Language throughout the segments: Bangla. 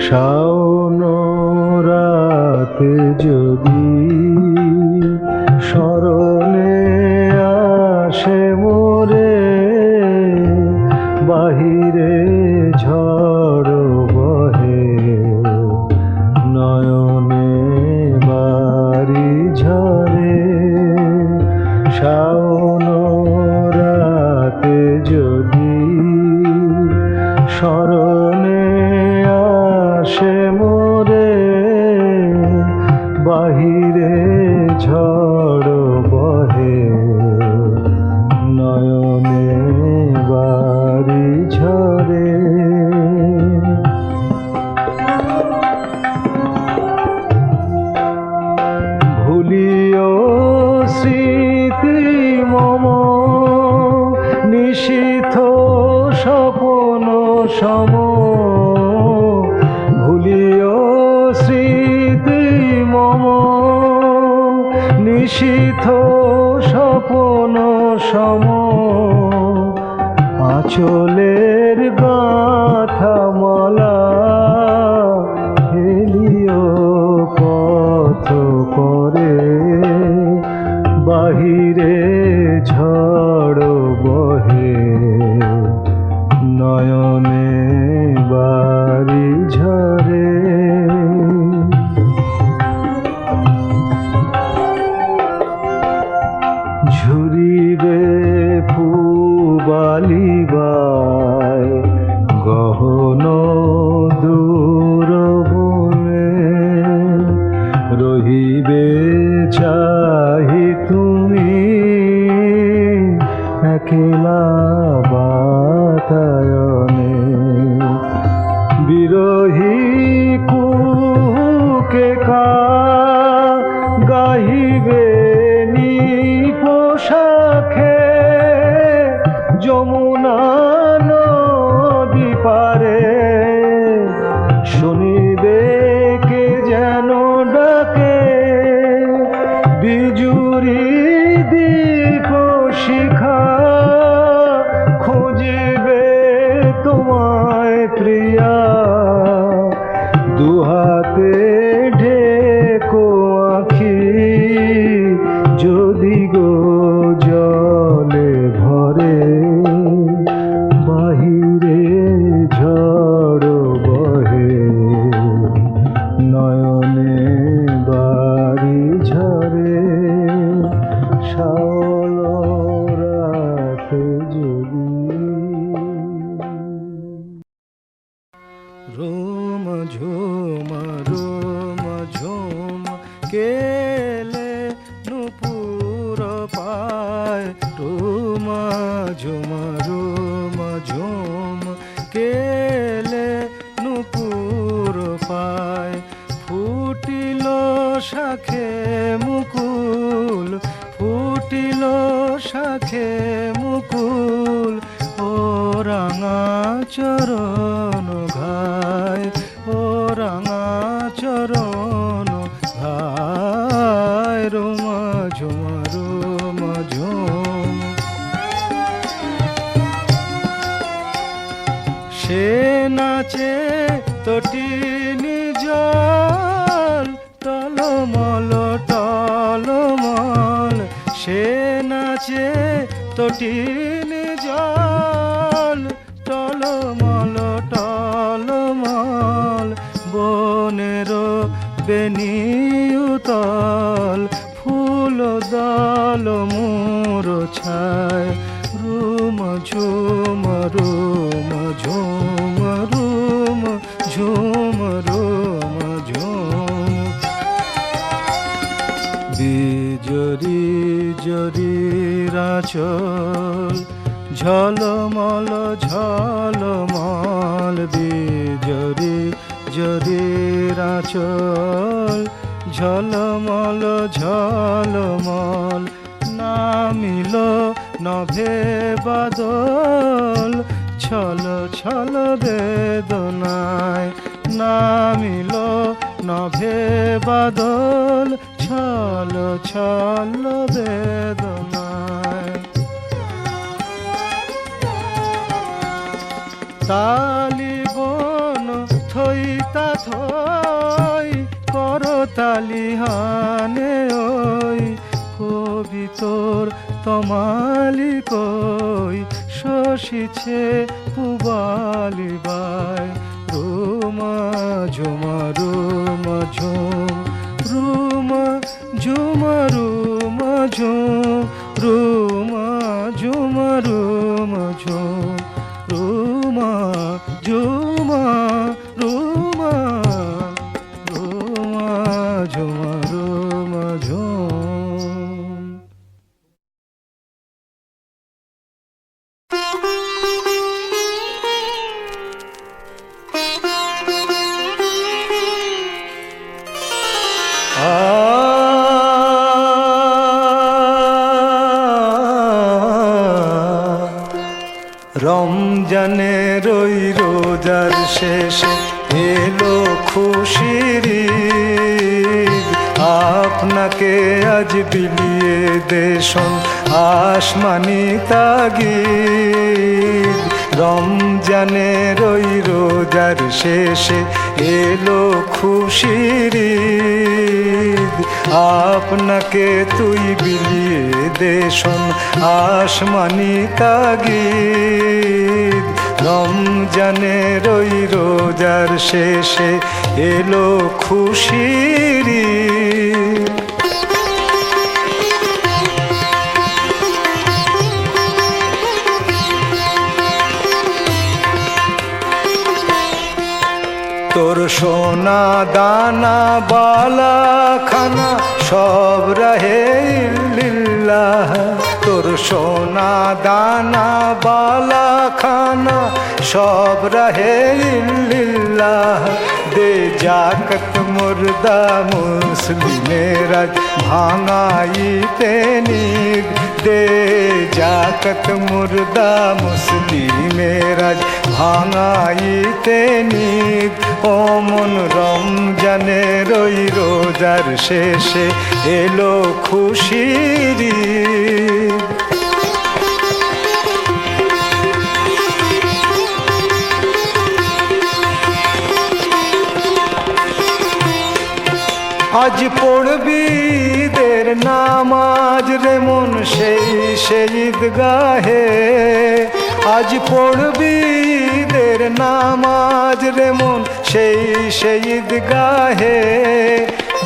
শাওন রাতে যদি স্মরণে আসে মোরে, বাহিরে ঝড় বহে নয়নে বাড়ি ঝরে। শাওন রাতে যদি স্মরণে আসে মোরে, বাহিরে ঝড় বহে নয়নে বাড়ি ঝরে। ভুলিও স্মৃতি মম নিশীথ স্বপন সম, ভুলিও স্মৃতি মম নিশীথ স্বপন সম। আঁচলের গাঁথা মালা হেলিও পথ করে, বাহিরে ঝড় বহে নয়নে বাড়ি ঝরে। ঝুরিবে পুবালিবায় গহন দূর বনে, রহিবে চাহি তুমি একলা বাতায়নে। বিরহী কুকে কা গাহিবে পোশাখে, যমুনা নদী পারে শুনিবে কে যেন ডাকে। বিজুরি দীপ শিখা খুঁজিবে তোমায় প্রিয়া, দুহাতে ঢেকো আখি যদি গো জলে ভরে, বাহিরে ঝড় বহে নয়নে বাড়ি ঝরে। শাওন রাতে যদি রোম ঝোম রোম ঝোম কেলে নুপুর পায়, রোম ঝোম রোম ঝোম কেলে নুপুর পায়। ফুটিল শাখে মুকুল, ফুটিল শাখে মুকুল, ও রাঙা চরণ ঘায়, ও রাঙা চরণ ঘায়। রোম ঝোম রোম ঝোম সে নাচে তটিনী জল, টলমল টলমল সে নাচে তটিনী জল, টলমল টলমল। বনের বেনি উতল, ফুল দল মোর ছায়। রুম ঝুম রুম ঝুম রুম ঝুম রুম ঝুম। বিজরি জরি রাচল, ঝলমল ঝলমল। বিজরি জরি রাচল, ঝলমল ঝলমল। নামিল নভে বাদল, ছল ছল বেদনায়। নামিল নভে বাদল, ছল ছল বেদনায়। তালি বন থইতা বিহানে ওই কবিতর তমালি কই শশিছে পুবালি বাই রুমা ঝুমা রুমা ঝুম রুমা ঝুমা রুমা ঝুম রুমা ঝুমা রুমা ঝুম রুমা ঝুমা রুমা রুমা ঝুমা রুমা ঝুম। রমজানের ওই রোজার শেষে এলো খুশির ঈদ, আপনাকে আজ বিলিয়ে দেশন আসমানি তাগিদ। রমজানের ওই রোজার শেষে এলো খুশির ঈদ, আপনাকে তুই বিলিয়ে দেশন আসমানি তাগিদ। রমজানের ওই রোজার শেষে এলো খুশির ঈদ। তোর সোনা দানা বালা খানা সব রহে ইল্লাল্লাহ, তোর সোনা দানা বালা খানা সব রহে ইল্লাল্লাহ। দে জাকত মুর্দা মুসলিমের ভাঙাইতে নিদ, দে জাকত মুর্দা মুসলিমের ভাঙাইতে নিদ। ওমন রমজানের ওই রোজার শেষে এলো খুশির ঈদ। আজ পড়বি ঈদের নামাজ রে মন সেই ঈদগাহে, আজ পড়বি ঈদের নামাজ রে মন সেই ঈদগাহে।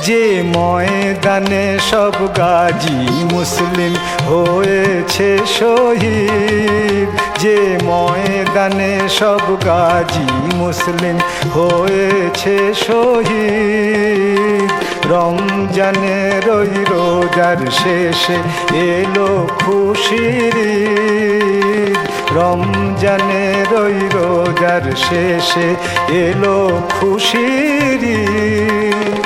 যে ময়দানে সব গাজী মুসলিম হয়েছে শহীদ, যে ময়দানে সব গাজী মুসলিম হয়েছে শহীদ। রমজানের ওই রোজার শেষে এলো খুশির ঈদ, রমজানের ওই রোজার শেষে এলো খুশির ঈদ।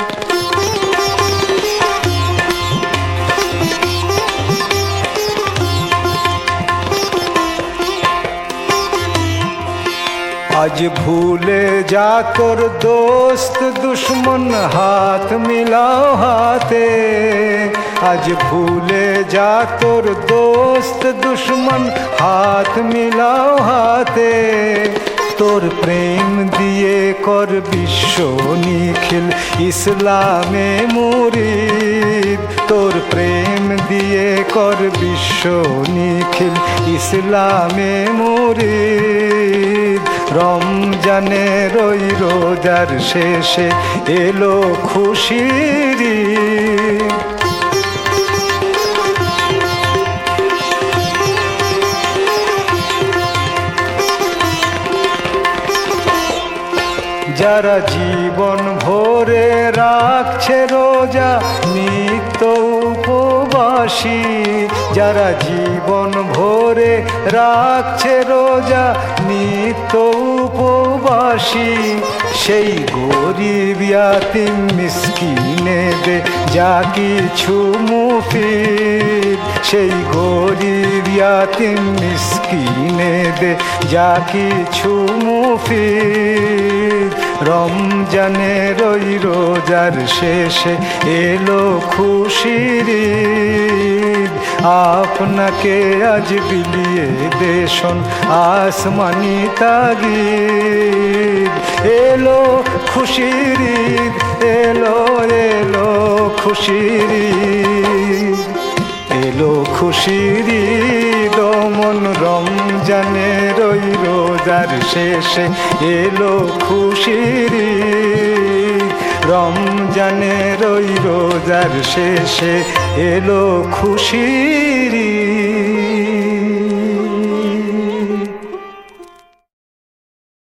আজ ভুলে যা তোর দোস্ত দুশ্মন হাত মিলাও হাতে, আজ ভুলে যা তোর দোস্ত দুশ্মন হাত মিলাও হাতে। তোর প্রেম দিয়ে কর বিশ্ব নিখিল ইসলামে মুরিদ, তোর প্রেম দিয়ে কর বিশ্ব নিখিল ইসলামে মুরিদ। রমজানের ওই রোজার শেষে এলো খুশির ঈদ। যারা জীবন ভরে রাখছে রোজা নিত্য উপবাসী, যারা জীবন ভরে রাখছে রোজা নিত্য উপবাসী। সেই গরিব ইয়াতিম মিসকিনেদের যা কিছু মুফিদ, সেই গরিব ইয়াতিম মিসকিনেদের যা কিছু মুফিদ। রমজানের ওই রোজার শেষে এলো খুশির ঈদ, আপনাকে আজ বিলিয়ে দেশন আসমানি তাগিদ। এলো খুশির ঈদ, এলো এলো খুশির ঈদ, এলো খুশির ঈদ ও মন রমজানের ওই রোজার শেষে এলো খুশির ঈদ, রমজানের ওই রোজার শেষে এলো খুশির ঈদ।